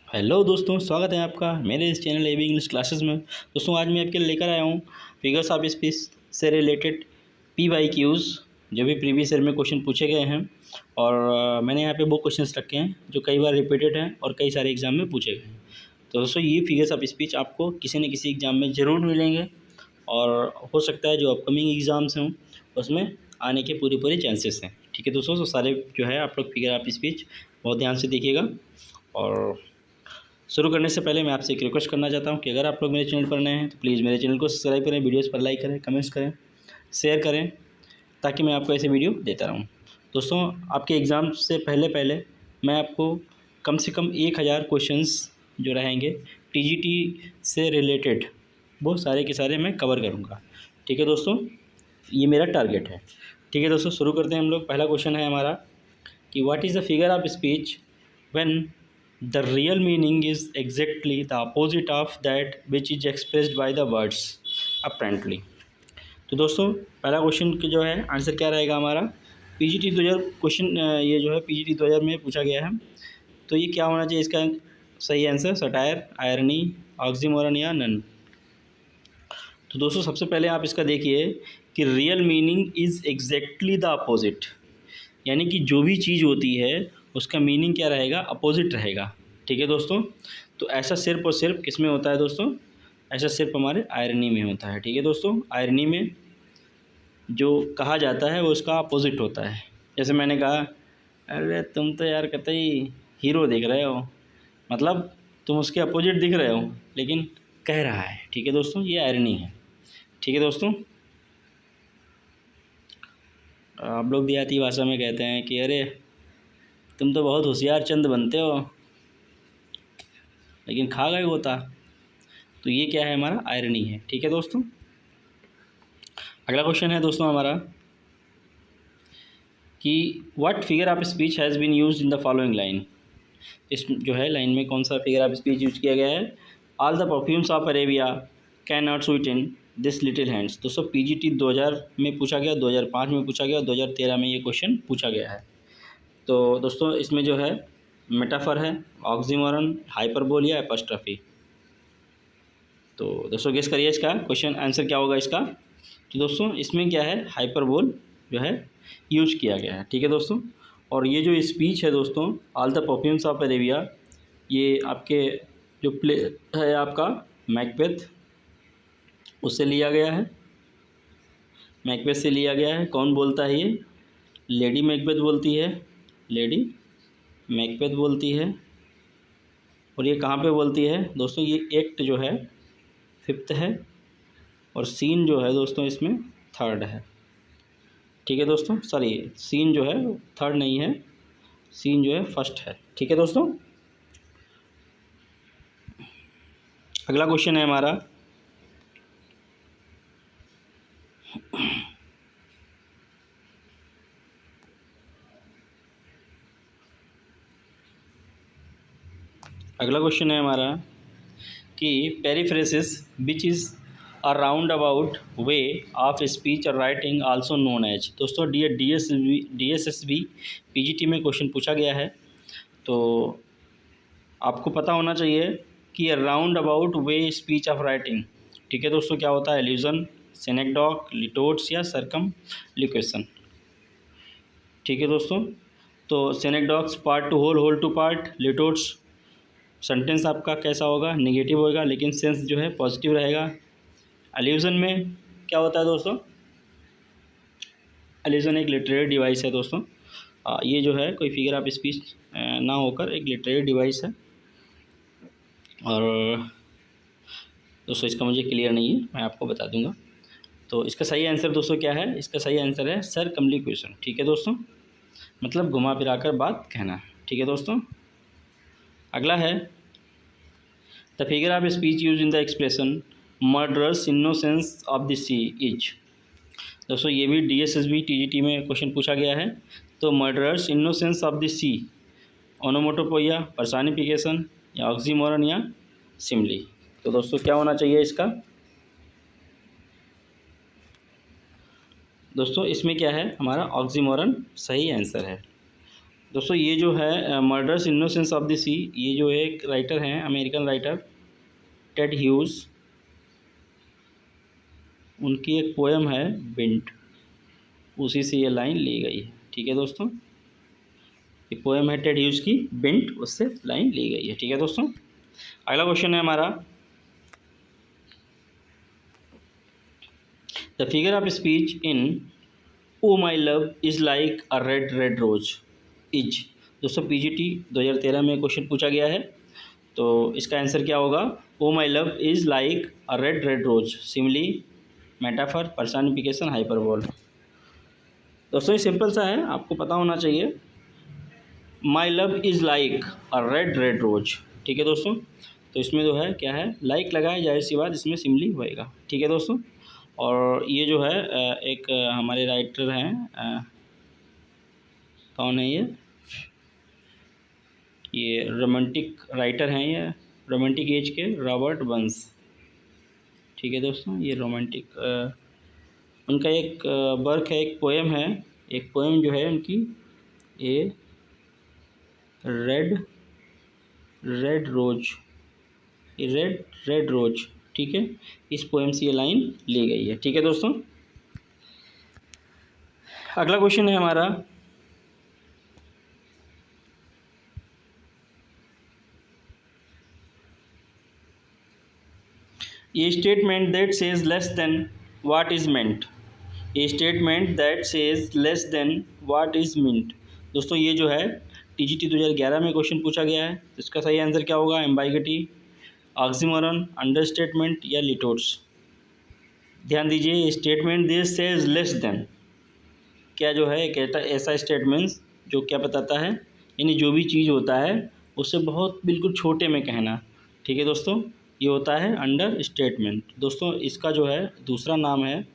Hello दोस्तों, स्वागत है आपका मेरे इस चैनल एबी इंग्लिश क्लासेस में। दोस्तों आज मैं आपके लिए लेकर आया हूँ फिगर्स ऑफ स्पीच से रिलेटेड PYQs जो भी प्रीवियस ईयर में क्वेश्चन पूछे गए हैं। और मैंने यहाँ पे वो क्वेश्चंस रखे हैं जो कई बार रिपीटेड हैं और कई सारे एग्जाम में पूछे गए हैं। तो दोस्तों ये फिगर्स ऑफ स्पीच आपको किसी न किसी एग्ज़ाम में ज़रूर मिलेंगे और हो सकता है जो अपकमिंग एग्ज़ाम्स हों उसमें आने के पूरे चांसेस हैं। ठीक है दोस्तों, तो सारे जो है आप लोग फिगर ऑफ स्पीच बहुत ध्यान से देखिएगा। और शुरू करने से पहले मैं आपसे एक रिक्वेस्ट करना चाहता हूं कि अगर आप लोग मेरे चैनल पर नए हैं तो प्लीज़ मेरे चैनल को सब्सक्राइब करें, वीडियोस पर लाइक करें, कमेंट्स करें, शेयर करें, ताकि मैं आपको ऐसे वीडियो देता रहूं। दोस्तों आपके एग्ज़ाम से पहले मैं आपको कम से कम 1000 क्वेश्चंस जो रहेंगे TGT से रिलेटेड वो सारे के सारे मैं कवर करूँगा। ठीक है दोस्तों, ये मेरा टारगेट है। ठीक है दोस्तों, शुरू करते हैं हम लोग। पहला क्वेश्चन है हमारा कि what is the figure of speech when the real meaning is exactly the opposite of that which is expressed by the words apparently। तो दोस्तों पहला क्वेश्चन जो है आंसर क्या रहेगा हमारा PGT 2000 क्वेश्चन, ये जो है PGT 2000 में पूछा गया है। तो ये क्या होना चाहिए इसका सही आंसर? सटायर, आयरनी, ऑक्सीमोरन या नन। तो दोस्तों सबसे पहले आप इसका देखिए कि real meaning is exactly the opposite, यानी कि जो भी चीज़ होती है उसका मीनिंग क्या रहेगा? अपोजिट रहेगा। ठीक है दोस्तों, तो ऐसा सिर्फ और सिर्फ किस में होता है दोस्तों? ऐसा सिर्फ हमारे आयरनी में होता है। ठीक है दोस्तों, आयरनी में जो कहा जाता है वो उसका अपोजिट होता है। जैसे मैंने कहा, अरे तुम तो यार कतई हीरो दिख रहे हो, मतलब तुम उसके अपोजिट दिख रहे हो, लेकिन कह रहा है। ठीक है दोस्तों, ये आयरनी है। ठीक है दोस्तों, आप लोग देहाती भाषा में कहते हैं कि अरे तुम तो बहुत होशियार चंद बनते हो, लेकिन खा गए होता। तो ये क्या है? हमारा आयरनी है। ठीक है दोस्तों, अगला क्वेश्चन है दोस्तों हमारा कि what figure of speech has been used in the following line. इस जो है लाइन में कौन सा फिगर ऑफ स्पीच यूज किया गया है? All the perfumes of Arabia can not Sutton this little hands. दोस्तों PGT 2000 में पूछा गया, 2005 में पूछा गया, 2013 में ये क्वेश्चन पूछा गया है। तो दोस्तों इसमें जो है मेटाफर है, ऑक्सीमोरन, हाइपरबोल या एपॉस्ट्रफी। तो दोस्तों गेस करिए इसका क्वेश्चन आंसर क्या होगा इसका। तो दोस्तों इसमें क्या है? हाइपरबोल जो है यूज किया गया है। ठीक है दोस्तों, और ये जो स्पीच है दोस्तों all the perfumes of Arabia, ये आपके जो प्ले है आपका मैकबेथ, उससे लिया गया है। मैकबेथ से लिया गया है। कौन बोलता है ये? लेडी मैकबेथ बोलती है, लेडी मैकबेथ बोलती है। और ये कहाँ पे बोलती है दोस्तों? ये एक्ट जो है 5th है और सीन जो है दोस्तों इसमें 3rd है। ठीक है दोस्तों, सॉरी सीन जो है 3rd नहीं है, सीन जो है 1st है। ठीक है दोस्तों, अगला क्वेश्चन है हमारा कि periphrasis which is a roundabout way of speech और राइटिंग आल्सो नोन एज। दोस्तों DSSB PGT में क्वेश्चन पूछा गया है। तो आपको पता होना चाहिए कि roundabout way speech of writing, ठीक है दोस्तों, क्या होता है? एल्यूजन, सिनेक्डॉक, लिटोट्स या सर्कमलिक्वेशन। ठीक है दोस्तों, तो synecdoche part to whole, whole to part, litotes sentence आपका कैसा होगा? निगेटिव होगा, लेकिन सेंस जो है पॉजिटिव रहेगा। एल्यूजन में क्या होता है दोस्तों? एल्यूजन एक लिटरेरी डिवाइस है दोस्तों। ये जो है कोई फिगर ऑफ स्पीच ना होकर एक लिटरेरी डिवाइस है। और दोस्तों इसका मुझे क्लियर नहीं है, मैं आपको बता दूंगा। तो इसका सही आंसर दोस्तों क्या है? इसका सही आंसर है सर्कमलिक्वेशन। ठीक है दोस्तों, मतलब घुमा फिरा कर बात कहना। ठीक है दोस्तों, अगला है the figure of speech use in the expression murderous innocence of the sea is. दोस्तों ये भी DSSB TGT में क्वेश्चन पूछा गया है। तो murderous innocence of the sea, onomatopoeia, personification या ऑक्सीमोरन या सिमली। तो दोस्तों क्या होना चाहिए इसका? दोस्तों इसमें क्या है? हमारा ऑक्सीमोरन सही आंसर है। दोस्तों ये जो है मर्डर्स इनोसेंस ऑफ द सी, ये जो है एक राइटर हैं, अमेरिकन राइटर टेड ह्यूज, उनकी एक पोएम है बिंट, उसी से ये लाइन ली गई है। ठीक है दोस्तों, ये पोएम है टेड ह्यूज की बिंट, उससे लाइन ली गई है। ठीक है दोस्तों, अगला क्वेश्चन है हमारा, the figure of speech in O my love is like a red red rose is. दोस्तों पीजीटी 2013 में क्वेश्चन पूछा गया है, तो इसका आंसर क्या होगा? O my love is like a red red rose, simile, metaphor, personification, hyperbole. दोस्तों ये सिंपल सा है, आपको पता होना चाहिए। My love is like a red red rose. ठीक है दोस्तों, तो इसमें जो है क्या है, लाइक लगाया, जाहिर सी बात इसमें सिमिली होएगा। ठीक है दोस्तों, और ये जो है एक हमारे राइटर हैं, कौन है ये रोमांटिक राइटर हैं, ये रोमांटिक एज के रॉबर्ट बर्न्स। ठीक है दोस्तों, ये रोमांटिक उनका एक वर्क है, एक पोएम है, एक पोएम जो है उनकी, ये रेड रेड रोज, ये रेड रेड रोज। ठीक है, इस पोएम से ये लाइन ली गई है। ठीक है दोस्तों, अगला क्वेश्चन है हमारा, a statement that says less than what is meant, a statement that says less than what is meant. दोस्तों ये जो है टीजीटी 2011 में क्वेश्चन पूछा गया है, तो इसका सही आंसर क्या होगा? एम्बाइगटी, ऑक्सीमोरन, अंडरस्टेटमेंट या लिटोट्स। ध्यान दीजिए, statement this says less then, क्या जो है एक ऐसा स्टेटमेंट जो क्या बताता है, यानी जो भी चीज़ होता है उससे बहुत बिल्कुल छोटे में कहना। ठीक है दोस्तों, ये होता है अंडर स्टेटमेंट। दोस्तों इसका जो है दूसरा नाम है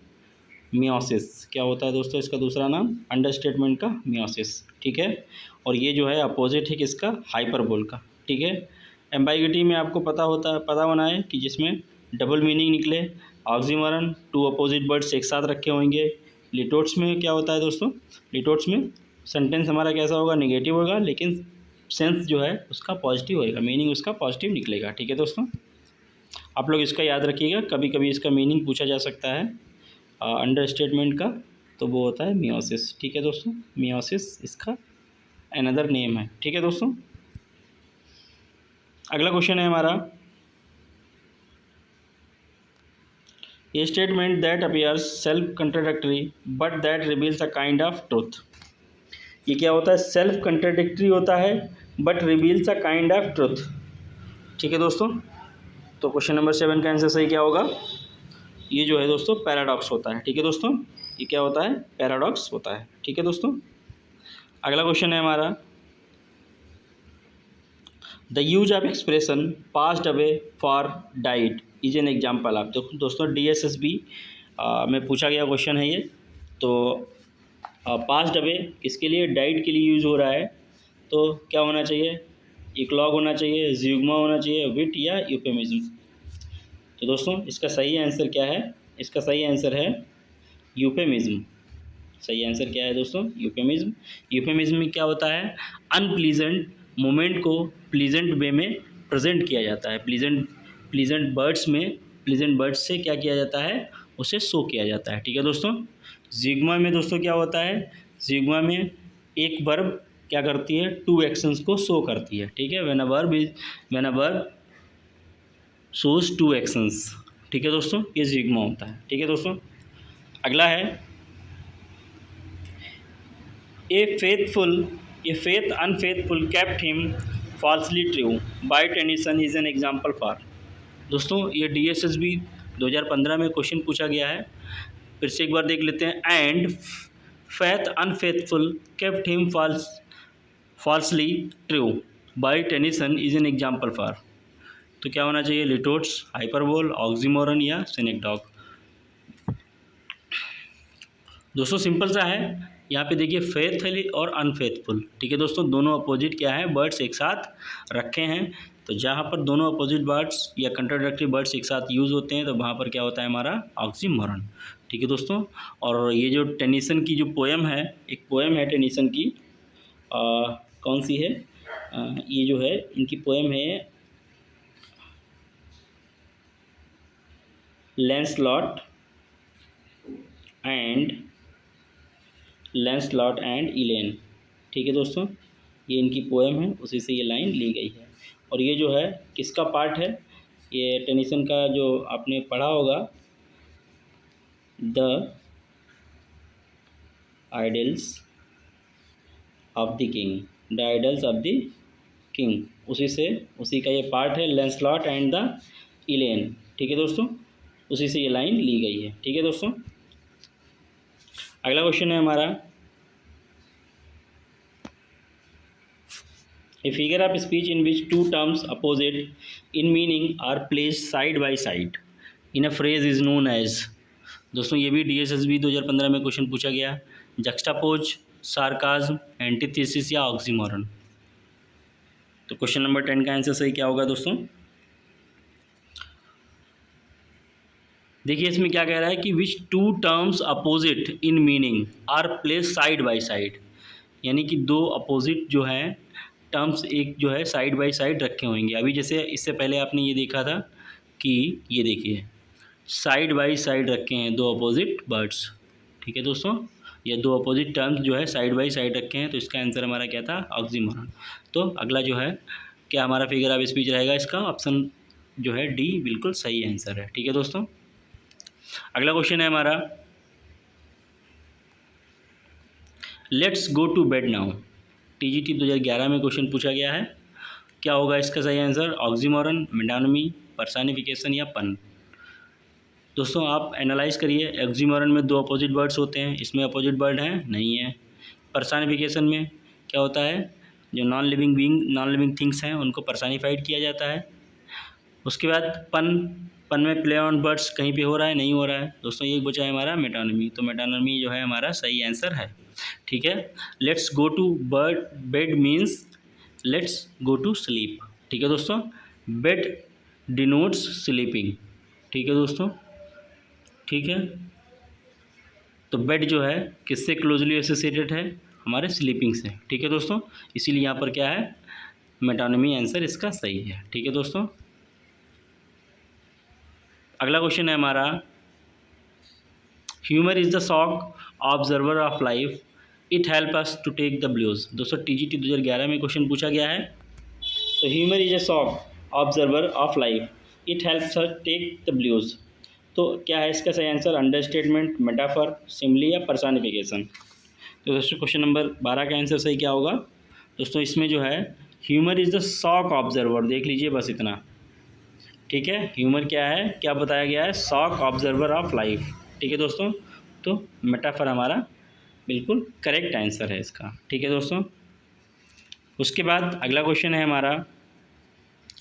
मियोसिस। क्या होता है दोस्तों इसका दूसरा नाम? अंडर स्टेटमेंट का मियोसिस। ठीक है, और ये जो है अपोजिट है किसका? हाइपरबोल का। ठीक है, एम्बाइगटी में आपको पता होना है कि जिसमें डबल मीनिंग निकले, ऑक्सीमोरन, टू अपोजिट वर्ड्स एक साथ रखे होंगे। लिटोट्स में क्या होता है दोस्तों? लिटोट्स में सेंटेंस हमारा कैसा होगा? नेगेटिव होगा, लेकिन सेंस जो है उसका पॉजिटिव होएगा, मीनिंग उसका पॉजिटिव निकलेगा। ठीक है दोस्तों, आप लोग इसका याद रखिएगा, कभी कभी इसका मीनिंग पूछा जा सकता है अंडर स्टेटमेंट का, तो वो होता है मियोसिस। ठीक है दोस्तों, मियोसिस इसका अनदर नेम है। ठीक है दोस्तों, अगला क्वेश्चन है हमारा, a statement that appears self contradictory but that reveals a kind of truth. ये क्या होता है? सेल्फ कंट्राडिक्टरी होता है but reveals a kind of truth. ठीक है दोस्तों, तो क्वेश्चन नंबर 7 का आंसर सही क्या होगा? ये जो है दोस्तों पैराडॉक्स होता है। ठीक है दोस्तों, ये क्या होता है? पैराडॉक्स होता है। ठीक है दोस्तों, अगला क्वेश्चन है हमारा, the use of expression passed away for died is an example of. दोस्तों DSSB में पूछा गया क्वेश्चन है ये। तो पास्ड अवे किसके लिए? डाइड के लिए यूज़ हो रहा है, तो क्या होना चाहिए? इक्लॉग होना चाहिए, ज़्यूग्मा होना चाहिए, विट या यूफेमिज्म। तो दोस्तों इसका सही आंसर क्या है? इसका सही आंसर है यूफेमिज्म। सही आंसर क्या है दोस्तों? यूफेमिज्म। यूफेमिज्म में क्या होता है? अनप्लीजेंट मोमेंट को प्लीजेंट वे में प्रेजेंट किया जाता है। प्लीजेंट वर्ड्स से क्या किया जाता है? उसे शो किया जाता है। ठीक है दोस्तों, ज़िग्मा में दोस्तों क्या होता है? ज़िग्मा में एक वर्ब क्या करती है? 2 एक्शंस को शो करती है। ठीक है, when a verb shows 2 actions. ठीक है दोस्तों, ये ज़िग्मा होता है। ठीक है दोस्तों, अगला है, a faith unfaithful kept him falsely true bye Tennyson is an example for. दोस्तों ये DSSB 2015 में क्वेश्चन पूछा गया है, फिर से एक बार देख लेते हैं। And faith unfaithful kept him falsely true bye Tennyson is an example for. तो क्या होना चाहिए? लिटोट्स, हाइपरबोल, ऑक्सीमोरन या सिनेक्डॉक। दोस्तों सिंपल सा है, यहाँ पे देखिए फेथफुली और अनफेथफुल। ठीक है दोस्तों, दोनों अपोजिट क्या है? वर्ड्स एक साथ रखे हैं, तो जहाँ पर दोनों अपोजिट वर्ड्स या कंट्राडिक्टरी वर्ड्स एक साथ यूज़ होते हैं तो वहाँ पर क्या होता है? हमारा ऑक्सीमोरन। ठीक है दोस्तों, और ये जो टेनिसन की जो पोएम है, एक पोएम है टेनिसन की, कौन सी है? ये जो है इनकी पोएम है लैंसलॉट एंड इलेन। ठीक है दोस्तों, ये इनकी पोएम है, उसी से ये लाइन ली गई है। और ये जो है किसका पार्ट है? ये टेनिसन का जो आपने पढ़ा होगा, the idols of the king, उसी का ये पार्ट है, लैंसलॉट एंड द इलेन। ठीक है दोस्तों, उसी से ये लाइन ली गई है। ठीक है दोस्तों, अगला क्वेश्चन है हमारा, a figure of speech in which two terms opposite in meaning are placed side by side in a phrase is known as. दोस्तों ये भी DSSB 2015 में क्वेश्चन पूछा गया, जक्सटापोज, सार्काज्म, एंटीथेसिस या ऑक्सीमोरन। तो क्वेश्चन नंबर 10 का आंसर सही क्या होगा दोस्तों? देखिए इसमें क्या कह रहा है कि which two terms opposite in meaning are place side by side, यानी कि दो अपोजिट जो है टर्म्स एक जो है साइड बाय साइड रखे होंगे। अभी जैसे इससे पहले आपने ये देखा था कि ये देखिए साइड बाय साइड रखे हैं दो अपोजिट वर्ड्स। ठीक है दोस्तों, ये दो अपोजिट टर्म्स जो है साइड बाय साइड रखे हैं, तो इसका आंसर हमारा क्या था? ऑक्सीमोरन। तो अगला जो है क्या हमारा फिगर ऑफ स्पीच रहेगा, इसका ऑप्शन जो है डी बिल्कुल सही आंसर है। ठीक है दोस्तों, अगला क्वेश्चन है हमारा, let's go to bed now. TGT 2011 में क्वेश्चन पूछा गया है, क्या होगा इसका सही आंसर? ऑक्सीमोरन, मेटानमी, पर्सनिफिकेशन या पन। दोस्तों आप एनालाइज करिए, ऑक्सीमोरन में दो अपोजिट वर्ड्स होते हैं, इसमें अपोजिट वर्ड है नहीं है। पर्सनिफिकेशन में क्या होता है, जो नॉन लिविंग थिंग्स हैं उनको पर्सनिफाइड किया जाता है। उसके बाद पन में प्ले ऑन वर्ड्स कहीं पे हो रहा है, नहीं हो रहा है। दोस्तों ये बचा है हमारा मेटानमी, तो मेटानमी जो है हमारा सही आंसर है। ठीक है, let's go to bed means let's go to sleep. ठीक है दोस्तों, बेड डिनोट्स स्लीपिंग। ठीक है दोस्तों, ठीक है, तो बेड जो है किससे क्लोजली एसोसिएटेड है? हमारे स्लीपिंग से। ठीक है दोस्तों, इसीलिए यहाँ पर क्या है, मेटानमी आंसर इसका सही है। ठीक है दोस्तों, अगला क्वेश्चन है हमारा, humour is the shock absorber of life, it help us to take the blues. दोस्तों TGT 2011 में क्वेश्चन पूछा गया है, तो humour is a shock absorber of life, it helps us take the blues. तो क्या है इसका सही आंसर? अंडरस्टेटमेंट, मेटाफर, सिमली या पर्सनिफिकेशन। तो दोस्तों क्वेश्चन नंबर 12 का आंसर सही क्या होगा? दोस्तों इसमें जो है humour is the shock observer, देख लीजिए बस इतना। ठीक है, ह्यूमर क्या है, क्या बताया गया है? Shock absorber of life. ठीक है दोस्तों, तो मेटाफर हमारा बिल्कुल करेक्ट आंसर है इसका। ठीक है दोस्तों, उसके बाद अगला क्वेश्चन है हमारा,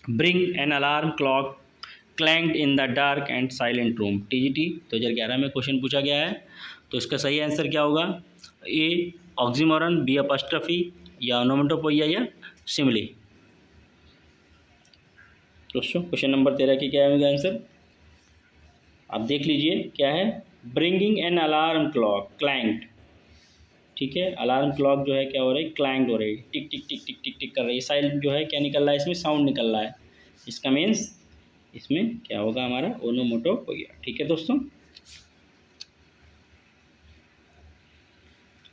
bring an alarm clock clanked in the dark and silent room. TGT 2011 में क्वेश्चन पूछा गया है, तो इसका सही आंसर क्या होगा? ए ऑक्सीमोरन, बी अपॉस्ट्रोफी या ओनोमेटोपोइया या सिमली। दोस्तों क्वेश्चन नंबर 13 की क्या होगा आंसर? आप देख लीजिए क्या है, ब्रिंगिंग एन अलार्म क्लॉक क्लैंक्ड। ठीक है, अलार्म क्लॉक जो है क्या हो रही है? क्लैंक्ड हो रही है, टिक टिक टिक टिक टिक टिक कर रही है। साइलेंट जो है क्या निकल रहा है, इसमें साउंड निकल रहा है, इसका मीन्स इसमें क्या होगा हमारा? ओनोमेटोपोइया। ठीक है दोस्तों,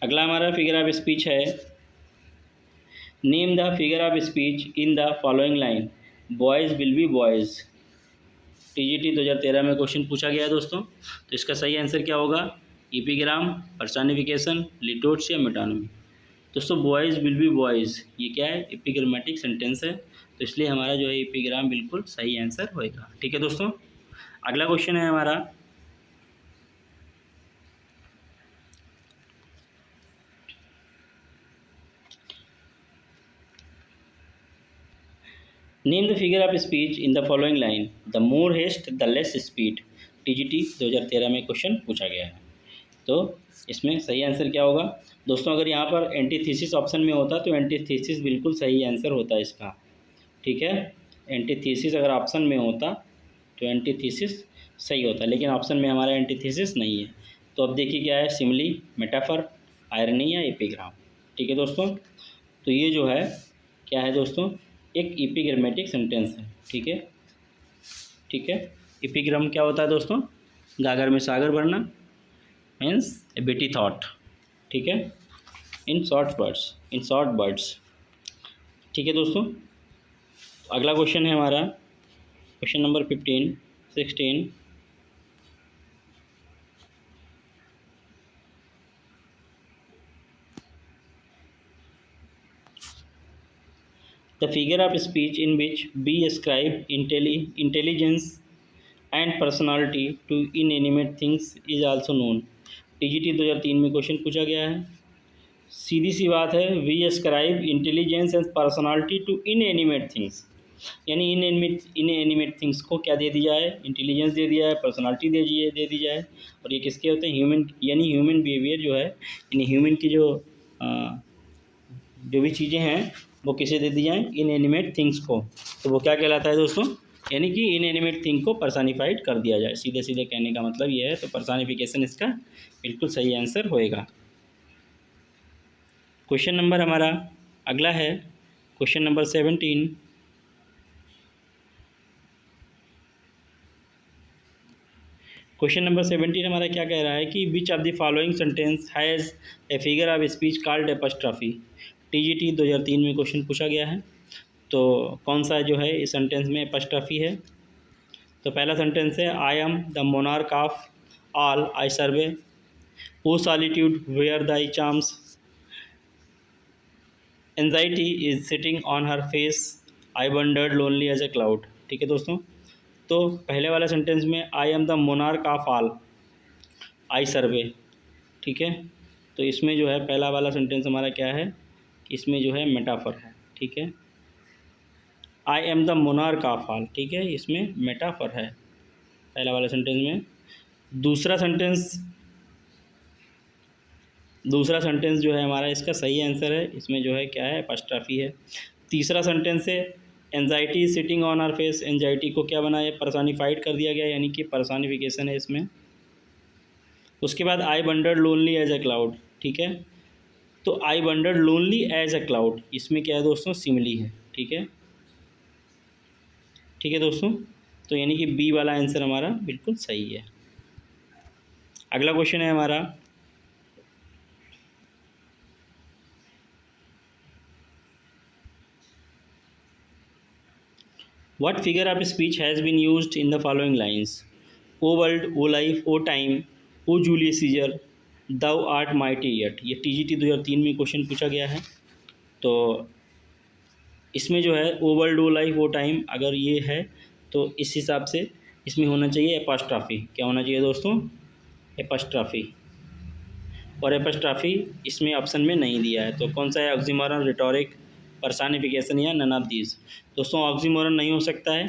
अगला हमारा फिगर ऑफ स्पीच है, name the figure of speech in the following line, boys will be boys. TGT 2013 में क्वेश्चन पूछा गया है दोस्तों, तो इसका सही आंसर क्या होगा? एपिग्राम, पर्सनिफिकेशन, लिटोट्स या मेटानमी। दोस्तों बॉयज़ विल बी बॉयज़ ये क्या है? एपिग्रामेटिक सेंटेंस है, तो इसलिए हमारा जो है एपिग्राम बिल्कुल सही आंसर होएगा। ठीक है दोस्तों, अगला क्वेश्चन है हमारा, name the figure of speech in the following line, the more haste the less speed. TGT 2013 में क्वेश्चन पूछा गया है, तो इसमें सही आंसर क्या होगा? दोस्तों अगर यहाँ पर एंटीथीसिस ऑप्शन में होता तो एंटीथीसिस बिल्कुल सही आंसर होता इसका। ठीक है, एंटीथीसिस अगर ऑप्शन में होता तो एंटीथीसिस सही होता, लेकिन ऑप्शन में हमारा एंटीथीसिस नहीं है। तो अब देखिए क्या है, सिमली, मेटाफर, आयरनी या एपिग्राम। ठीक है दोस्तों, तो ये जो है क्या है दोस्तों, एक एपिग्रामेटिक सेंटेंस है। ठीक है, ठीक है। एपिग्राम क्या होता है दोस्तों, गागर में सागर भरना, मीन्स ए बिटी थॉट। ठीक है, in short words, in short words. ठीक है दोस्तों, अगला क्वेश्चन है हमारा question number 15, 16। The figure of speech in which we ascribe intelligence and personality to inanimate things is also known. TGT 2003 में क्वेश्चन पूछा गया है। सीधी सी बात है, we ascribe intelligence and personality to inanimate things, यानी इनएनिमेट थिंग्स को क्या दे दिया है, इंटेलिजेंस दे दिया है, पर्सनालिटी दे दी जाए। और ये किसके होते हैं, ह्यूमन, यानी ह्यूमन बिहेवियर जो है, यानी ह्यूमन की जो भी चीज़ें हैं वो किसे दे दी जाए, इनएनिमेट थिंग्स को। तो वो क्या कहलाता है दोस्तों, यानी कि इनएनिमेट थिंग को पर्सनिफाइड कर दिया जाए। सीधे सीधे कहने का मतलब ये है, तो पर्सनिफिकेशन इसका बिल्कुल सही आंसर होएगा। क्वेश्चन नंबर हमारा अगला है क्वेश्चन नंबर 17। क्वेश्चन नंबर 17 हमारा क्या कह रहा है कि which of the following sentence has a figure of speech called apostrophe. TGT 2003 में क्वेश्चन पूछा गया है। तो कौन सा जो है इस सेंटेंस में एपस्ट्रॉफी है। तो पहला सेंटेंस है, I am the monarch of all I survey, O solitude where thy charms, anxiety is sitting on her face, I wandered lonely as a cloud. ठीक है दोस्तों, तो पहले वाला सेंटेंस में I am the monarch of all I survey. ठीक है, तो इसमें जो है पहला वाला सेंटेंस हमारा क्या है, इसमें जो है मेटाफर है। ठीक है, I am the monarch of all, ठीक है, इसमें मेटाफर है पहला वाला सेंटेंस में। दूसरा सेंटेंस जो है हमारा, इसका सही आंसर है, इसमें जो है क्या है, एपस्ट्रॉफी है। तीसरा सेंटेंस है, anxiety sitting on our face, anxiety को क्या बनाया, पर्सनिफाइड कर दिया गया, यानी कि पर्सनिफिकेशन है इसमें। उसके बाद I wandered lonely as a cloud. ठीक है, तो I wandered lonely as a cloud, इसमें क्या है दोस्तों, सिमिली है। ठीक है, ठीक है दोस्तों, तो यानी कि बी वाला आंसर हमारा बिल्कुल सही है। अगला क्वेश्चन है हमारा what figure of speech has been used in the following lines, O world, O life, O time, O Julius Caesar, thou art mighty yet. ये टीजीटी 2003 में क्वेश्चन पूछा गया है। तो इसमें जो है ओ world, O life, O time, अगर ये है तो इस हिसाब से इसमें होना चाहिए एपस्ट्रॉफी। क्या होना चाहिए दोस्तों, एपस्ट्रॉफी। और एपस्ट्रॉफी इसमें ऑप्शन में नहीं दिया है, तो कौन सा है, ऑक्सीमोरन, रिटोरिक, पर्सनिफिकेशन या नन ऑफ दीज। दोस्तों ऑक्सीमोरन नहीं हो सकता है,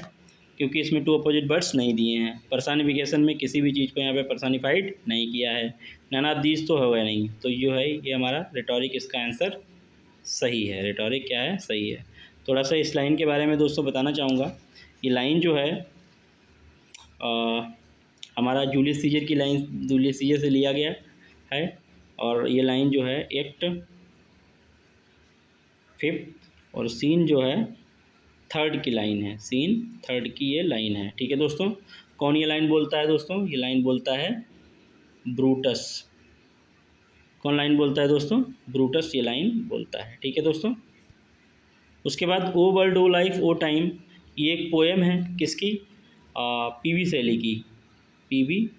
क्योंकि इसमें टू अपोजिट वर्ड्स नहीं दिए हैं। पर्सनिफिकेशन में किसी भी चीज़ को यहाँ पे पर्सनिफाइड नहीं किया है। नन ऑफ दीज तो होगा नहीं, तो जो है ये हमारा रिटोरिक इसका आंसर सही है। रिटोरिक क्या है, सही है। थोड़ा सा इस लाइन के बारे में दोस्तों बताना चाहूँगा। ये लाइन जो है हमारा जूलियस सीजर की लाइन, जूलियस सीजर से लिया गया है। और ये लाइन जो है एक्ट 5 और सीन जो है 3 की लाइन है, सीन 3 की ये लाइन है। ठीक है दोस्तों, कौन ये लाइन बोलता है दोस्तों, ये लाइन बोलता है ब्रूटस। कौन लाइन बोलता है दोस्तों, ब्रूटस ये लाइन बोलता है। ठीक है दोस्तों, उसके बाद ओ world, O life, O time, ये एक पोएम है किसकी, पीवी शैली की। पीवी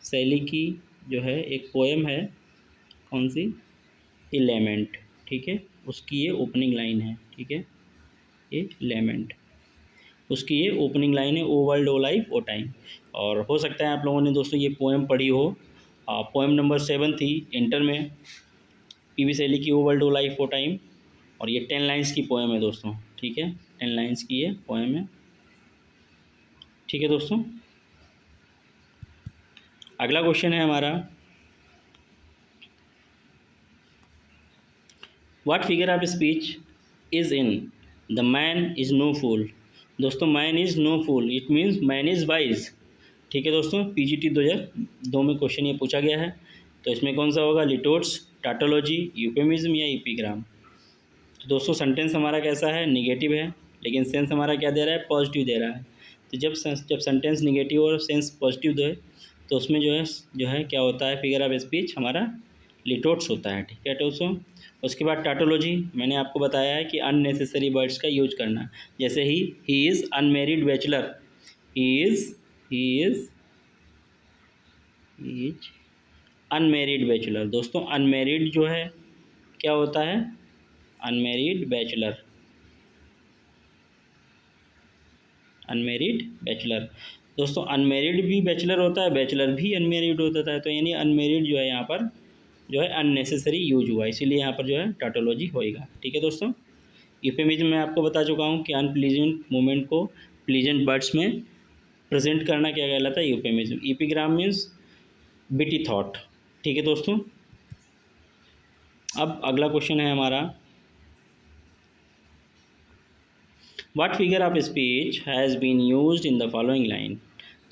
शैली की जो है एक पोएम है, कौन सी, इलेमेंट। ठीक है, उसकी ये ओपनिंग लाइन है। ठीक है, ये लेमेंट, उसकी ये ओपनिंग लाइन है, ओ world, O life, O time. और हो सकता है आप लोगों ने दोस्तों ये पोएम पढ़ी हो। पोएम नंबर 7 थी इंटर में, पीवी शैली की ओ world, O life, O time. और ये 10 लाइन्स की पोएम है दोस्तों। ठीक है, 10 लाइन्स की ये पोएम है। ठीक है दोस्तों, अगला क्वेश्चन है हमारा, what figure of speech is in the man is no fool. दोस्तों man is no fool, it means man is wise. ठीक है दोस्तों, पीजीटी 2002 में क्वेश्चन ये पूछा गया है। तो इसमें कौन सा होगा, लिटोट्स, टाटोलॉजी, यूफेमिज्म या एपिग्राम। तो दोस्तों सेंटेंस हमारा कैसा है, निगेटिव है, लेकिन सेंस हमारा क्या दे रहा है, पॉजिटिव दे रहा है। तो जब सेंटेंस निगेटिव और सेंस पॉजिटिव दे तो उसमें जो है क्या होता है, फिगर ऑफ स्पीच हमारा लिटोट्स होता है। ठीक है दोस्तों। उसके बाद टाटोलॉजी मैंने आपको बताया है कि अननेसेसरी वर्ड्स का यूज करना, जैसे he is unmarried bachelor, he is unmarried bachelor. दोस्तों अनमेरिड जो है क्या होता है, अनमेरिड बैचलर, अनमेरिड बैचलर। दोस्तों अनमेरिड भी बैचलर होता है, बैचलर भी अनमेरिड होता है, तो यानी अनमेरिड जो है यहाँ पर जो है अननेसेसरी यूज हुआ, इसीलिए यहाँ पर जो है टाटोलॉजी होएगा। ठीक है दोस्तों। यूफेमिज्म मैं आपको बता चुका हूँ कि अनप्लीजेंट मोमेंट को प्लीजेंट वर्ड्स में प्रेजेंट करना क्या कहलाता है, euphemism. Epigram means witty thought. ठीक है दोस्तों। अब अगला क्वेश्चन है हमारा, what figure of speech has been used in the following line,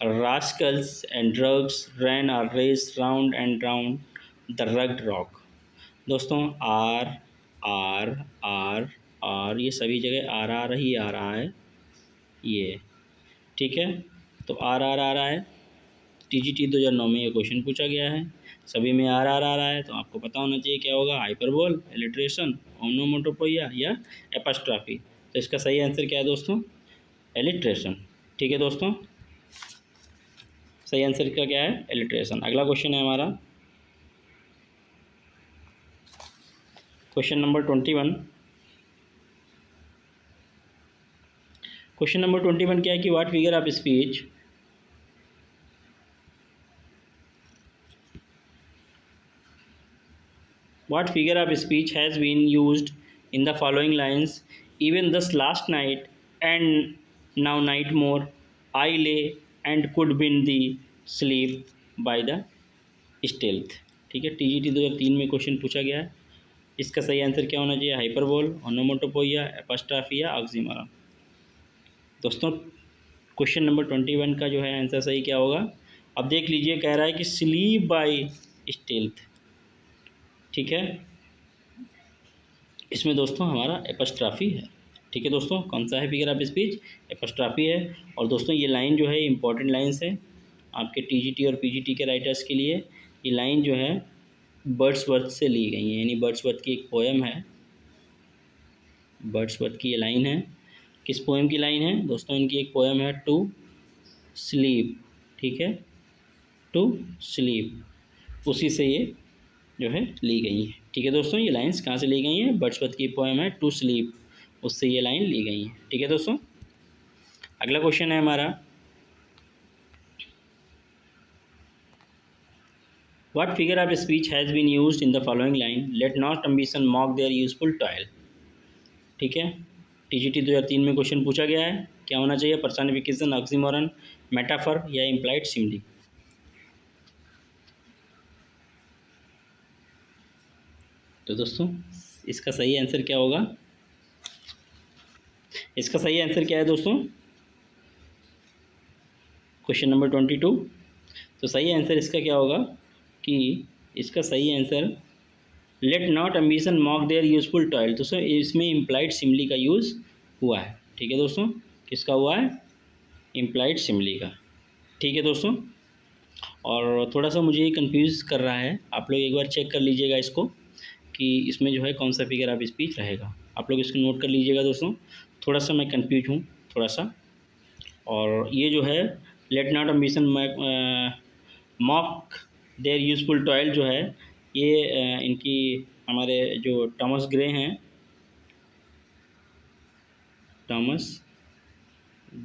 rascals and drugs ran a race round and round the rugged rock। दोस्तों आर आर आर आर ये सभी जगह आर ही आ रहा है ये। ठीक है। तो आर आ रहा है, TGT 2009 में ये क्वेश्चन पूछा गया है, सभी में आर आ रहा है, तो आपको पता होना चाहिए क्या होगा, हाइपरबोल, एलिट्रेशन, ओनोमोटोपोइया या एपस्ट्रॉफी। तो इसका सही आंसर क्या है दोस्तों, एलिट्रेशन। ठीक है दोस्तों, सही आंसर का क्या है, एलिट्रेशन। अगला क्वेश्चन है हमारा क्वेश्चन नंबर 21। क्वेश्चन नंबर 21 क्या है कि what figure of speech What figure of speech has been used in the following lines? Even thus last night and now night more, I lay and could win the sleep by the stealth। ठीक है। TGT 2003 में question पूछा गया है, इसका सही answer क्या होना चाहिए, हाइपरबोल, ओनोमोटोपोइया, एपस्ट्रॉफी या ऑक्सीमोरन। दोस्तों क्वेश्चन नंबर 21 का जो है आंसर सही क्या होगा, अब देख लीजिए, कह रहा है कि स्लीप बाय स्टेल्थ। ठीक है। इसमें दोस्तों हमारा एपस्ट्रॉफी है। ठीक है दोस्तों, कौन सा है फिगर ऑफ स्पीच, एपस्ट्रॉफी है। और दोस्तों ये लाइन जो है इंपॉर्टेंट लाइन्स है आपके TGT और PGT के राइटर्स के लिए। ये लाइन जो है वर्ड्सवर्थ से ली गई है, यानी वर्ड्सवर्थ की एक पोएम है, वर्ड्सवर्थ की ये लाइन है। किस पोएम की लाइन है दोस्तों, इनकी एक पोएम है टू स्लीप। ठीक है, टू स्लीप, उसी से ये जो है ली गई है। ठीक है दोस्तों, ये लाइंस कहाँ से ली गई हैं, वर्ड्सवर्थ की पोएम है टू स्लीप, उससे ये लाइन ली गई है। ठीक है दोस्तों। अगला क्वेश्चन है हमारा, what figure of speech has been used in the following line, let not ambition mock their useful toil. ठीक है। TGT 2003 में क्वेश्चन पूछा गया है, क्या होना चाहिए, पर्सनिफिकेशन, ऑक्सीमोरन, मेटाफर या इम्प्लाइड सिमली। तो दोस्तों इसका सही आंसर क्या होगा, इसका सही आंसर क्या है दोस्तों, क्वेश्चन नंबर 22। तो सही आंसर इसका क्या होगा कि इसका सही answer let not ambition mock their useful toil. दोस्तों इसमें इम्प्लाइड सिमली का यूज़ हुआ है। ठीक है दोस्तों, किसका हुआ है, इम्प्लाइड सिमली का। ठीक है दोस्तों। और थोड़ा सा मुझे ये कंफ्यूज कर रहा है, आप लोग एक बार चेक कर लीजिएगा इसको कि इसमें जो है कौन सा फिगर ऑफ स्पीच रहेगा, आप लोग इसको नोट कर लीजिएगा दोस्तों। थोड़ा सा मैं कंफ्यूज हूँ थोड़ा सा। और ये जो है let not ambition mock their useful toil जो है, ये इनकी हमारे जो टॉमस ग्रे हैं, टॉमस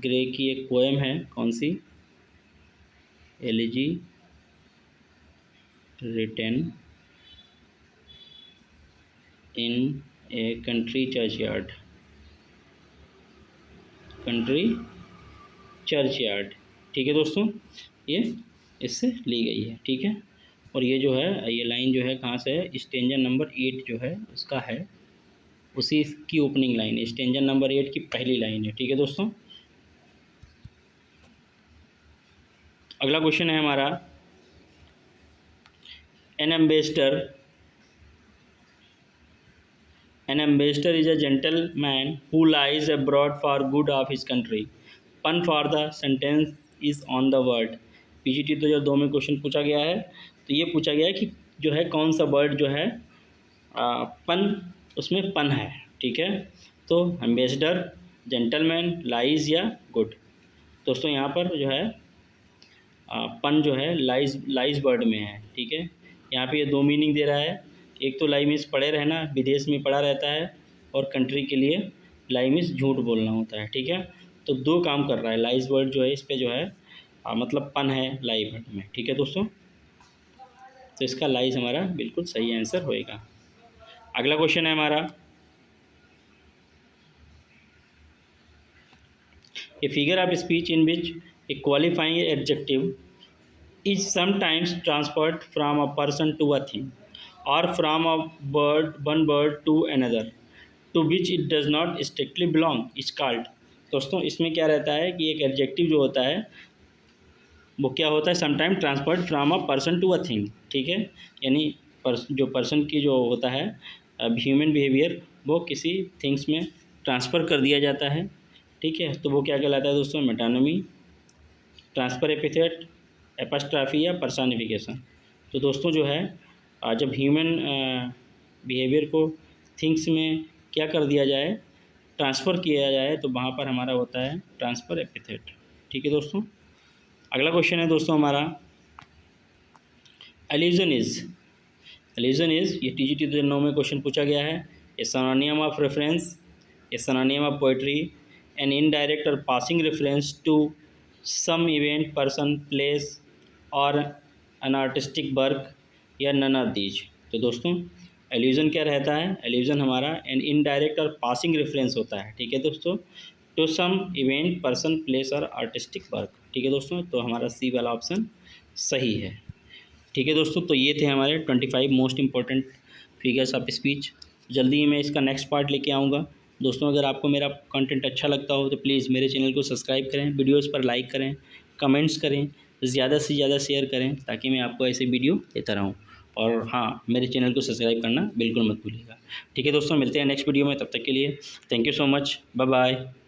ग्रे की एक पोएम है, कौन सी, elegy written in a country churchyard, country churchyard. ठीक है दोस्तों, ये इससे ली गई है। ठीक है। और ये जो है ये लाइन जो है कहाँ से है, स्टेंजर नंबर 8 जो है उसका है, उसी की ओपनिंग लाइन है, स्टेंजर नंबर 8 की पहली लाइन है। ठीक है दोस्तों। अगला क्वेश्चन है हमारा, an an ambassador is a gentleman who lies abroad for good of his country. Pun for the sentence is on the word. PGT 2002 में क्वेश्चन पूछा गया है, तो ये पूछा गया है कि जो है कौन सा वर्ड जो है पन, उसमें पन है, ठीक है। तो एम्बेसडर, जेंटलमैन, लाइज या गुड। दोस्तों यहाँ पर जो है पन जो है लाइज वर्ड में है, ठीक है। यहाँ पे ये दो मीनिंग दे रहा है। एक तो लाई मीन्स पड़े रहना, विदेश में पड़ा रहता है, और कंट्री के लिए लाई मीन्स झूठ बोलना होता है, ठीक है। तो दो काम कर रहा है लाइज वर्ड जो है, इस पे जो है मतलब पन है लाई वर्ड में, ठीक है दोस्तों। तो इसका लाइज हमारा बिल्कुल सही आंसर होएगा। अगला क्वेश्चन है हमारा, a figure of speech in which a qualifying adjective is sometimes transferred from a person to a thing or from one bird to another to which it does not strictly belong is called। दोस्तों इसमें क्या रहता है कि एक adjective जो होता है वो क्या होता है, sometime transferred from a person to a thing, ठीक है। यानी जो पर्सन की जो होता है ह्यूमन बिहेवियर, वो किसी थिंग्स में ट्रांसफ़र कर दिया जाता है, ठीक है। तो वो क्या कहलाता है दोस्तों, मेटानमी, ट्रांसफ़र एपिथेट, एपस्ट्राफी या पर्सनिफिकेशन। तो दोस्तों जो है जब ह्यूमन बिहेवियर को थिंग्स में क्या कर दिया जाए, ट्रांसफ़र किया जाए, तो वहाँ पर हमारा होता है ट्रांसफ़र एपिथेट, ठीक है दोस्तों। अगला क्वेश्चन है दोस्तों हमारा, एल्यूजन इज़ ये TGT 2009 में क्वेश्चन पूछा गया है। A synonym of reference, a synonym of poetry, an indirect और passing reference to some event, person, place और एन आर्टिस्टिक वर्क, या नन ऑफ दीज। तो दोस्तों एल्यूजन क्या रहता है, एल्यूजन हमारा एन इनडायरेक्ट और पासिंग रेफरेंस होता है, ठीक है दोस्तों, to some event, person, place और आर्टिस्टिक वर्क, ठीक है दोस्तों। तो हमारा सी वाला ऑप्शन सही है, ठीक है दोस्तों। तो ये थे हमारे 25 most important figures of speech. जल्दी ही मैं इसका नेक्स्ट पार्ट लेके आऊँगा दोस्तों। अगर आपको मेरा कंटेंट अच्छा लगता हो तो प्लीज़ मेरे चैनल को सब्सक्राइब करें, वीडियोज़ पर लाइक करें, कमेंट्स करें, ज़्यादा से ज़्यादा शेयर करें, ताकि मैं आपको ऐसे वीडियो देता रहूँ। और हाँ, मेरे चैनल को सब्सक्राइब करना बिल्कुल मत भूलिएगा, ठीक है दोस्तों। मिलते हैं नेक्स्ट वीडियो में, तब तक के लिए thank you so much, bye bye.